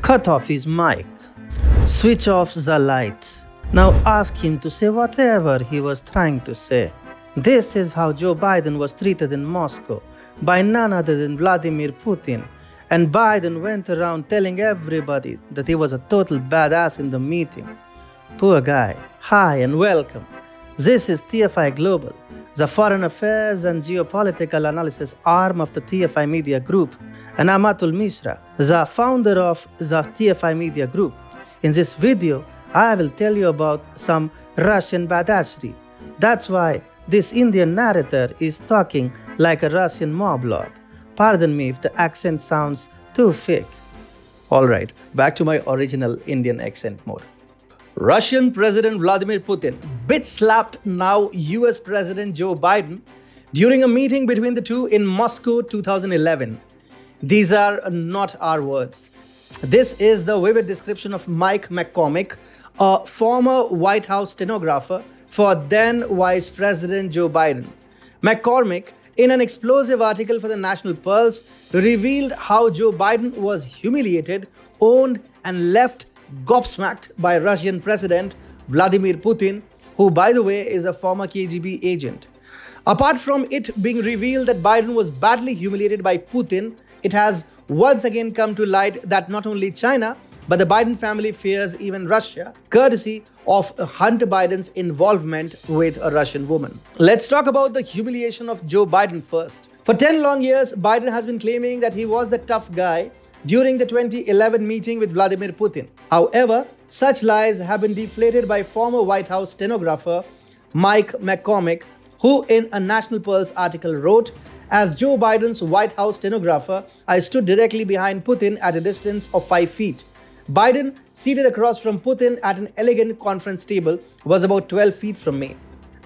Cut off his mic. Switch off the light. Now ask him to say whatever he was trying to say. This is how Joe Biden was treated in Moscow by none other than Vladimir Putin. And Biden went around telling everybody that he was a total badass in the meeting. Poor guy. Hi and welcome. This is TFI Global, the foreign affairs and geopolitical analysis arm of the TFI Media Group. And I'm Atul Mishra, the founder of the TFI Media Group. In this video, I will tell you about some Russian badassery. That's why this Indian narrator is talking like a Russian mob lord. Pardon me if the accent sounds too fake. Alright, back to my original Indian accent mode. Russian President Vladimir Putin bitch-slapped now US President Joe Biden during a meeting between the two in Moscow 2011. These are not our words. This is the vivid description of Mike McCormick, a former White House stenographer for then Vice President Joe Biden. McCormick, in an explosive article for the National Pulse, revealed how Joe Biden was humiliated, owned, and left gobsmacked by Russian President Vladimir Putin, who, by the way, is a former KGB agent. Apart from it being revealed that Biden was badly humiliated by Putin, it has once again come to light that not only China, but the Biden family fears even Russia, courtesy of Hunter Biden's involvement with a Russian woman. Let's talk about the humiliation of Joe Biden first. For 10 long years, Biden has been claiming that he was the tough guy during the 2011 meeting with Vladimir Putin. However, such lies have been deflated by former White House stenographer Mike McCormick, who in a National Pulse article wrote, "As Joe Biden's White House stenographer, I stood directly behind Putin at a distance of 5 feet. Biden, seated across from Putin at an elegant conference table, was about 12 feet from me.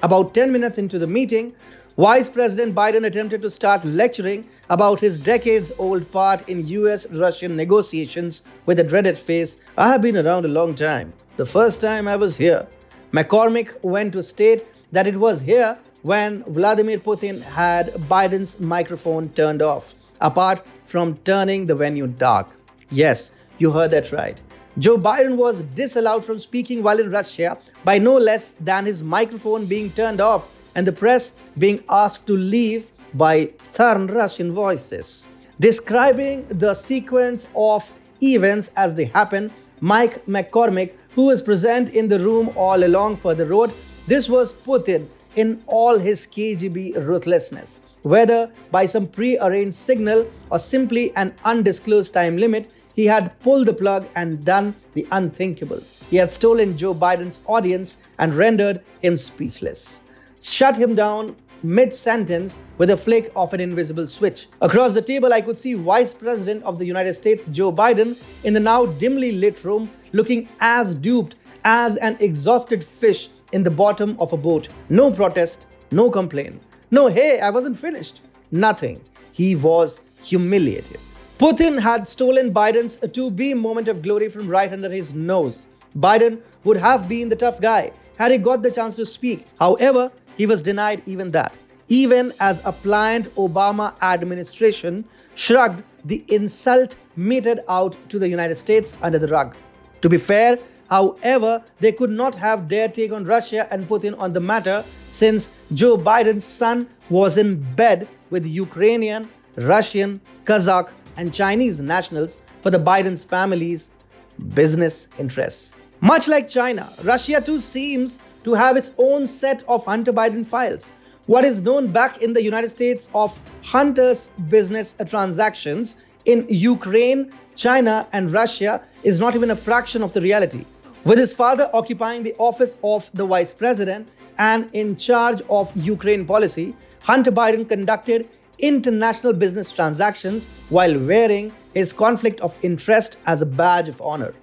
About 10 minutes into the meeting, Vice President Biden attempted to start lecturing about his decades-old part in US-Russian negotiations with a dreaded face, 'I have been around a long time. The first time I was here.' McCormick went to state that it was here when Vladimir Putin had Biden's microphone turned off, apart from turning the venue dark. Yes, you heard that right. Joe Biden was disallowed from speaking while in Russia by no less than his microphone being turned off and the press being asked to leave by stern Russian voices." Describing the sequence of events as they happen, Mike McCormick, who was present in the room all along, further wrote, "This was Putin in all his KGB ruthlessness. Whether by some pre-arranged signal or simply an undisclosed time limit, he had pulled the plug and done the unthinkable. He had stolen Joe Biden's audience and rendered him speechless. Shut him down mid-sentence with a flick of an invisible switch. Across the table, I could see Vice President of the United States, Joe Biden, in the now dimly lit room, looking as duped as an exhausted fish in the bottom of a boat. No protest, no complaint. No, hey, I wasn't finished. Nothing. He was humiliated. Putin had stolen Biden's to-be moment of glory from right under his nose. Biden would have been the tough guy had he got the chance to speak. However, he was denied even that, even as a pliant Obama administration shrugged the insult meted out to the United States under the rug. To be fair, however, they could not have dared take on Russia and Putin on the matter, since Joe Biden's son was in bed with Ukrainian, Russian, Kazakh, and Chinese nationals for the Biden's family's business interests. Much like China, Russia too seems to have its own set of Hunter Biden files. What is known back in the United States of Hunter's business transactions in Ukraine, China, and Russia is not even a fraction of the reality. With his father occupying the office of the vice president and in charge of Ukraine policy, Hunter Biden conducted international business transactions while wearing his conflict of interest as a badge of honor.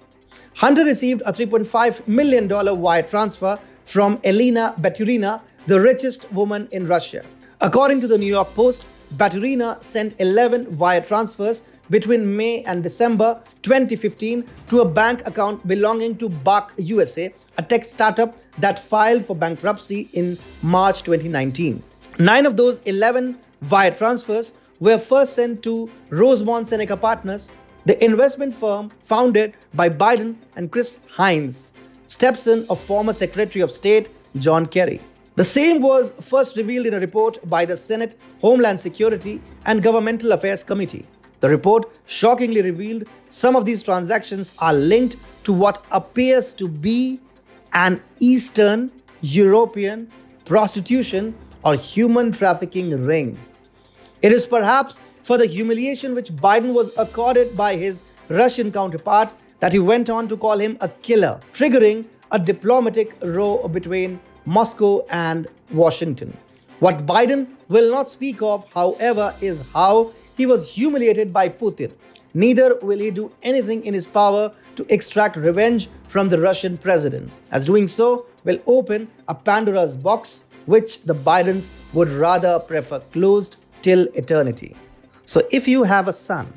Hunter received a $3.5 million wire transfer from Elena Baturina, the richest woman in Russia. According to the New York Post, Baturina sent 11 wire transfers between May and December 2015 to a bank account belonging to Bach USA, a tech startup that filed for bankruptcy in March 2019. 9 of those 11 wire transfers were first sent to Rosemont Seneca Partners, the investment firm founded by Biden and Chris Hines, stepson of former Secretary of State John Kerry. The same was first revealed in a report by the Senate Homeland Security and Governmental Affairs Committee. The report shockingly revealed some of these transactions are linked to what appears to be an Eastern European prostitution or human trafficking ring. It is perhaps for the humiliation which Biden was accorded by his Russian counterpart that he went on to call him a killer, triggering a diplomatic row between Moscow and Washington. What Biden will not speak of, however, is how he was humiliated by Putin. Neither will he do anything in his power to extract revenge from the Russian president, as doing so will open a Pandora's box which the Bidens would rather prefer closed till eternity. So if you have a son,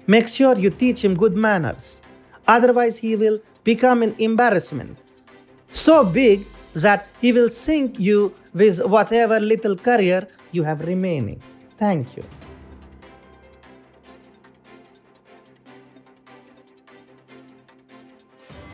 make sure you teach him good manners. Otherwise, he will become an embarrassment so big that he will sink you with whatever little career you have remaining. Thank you.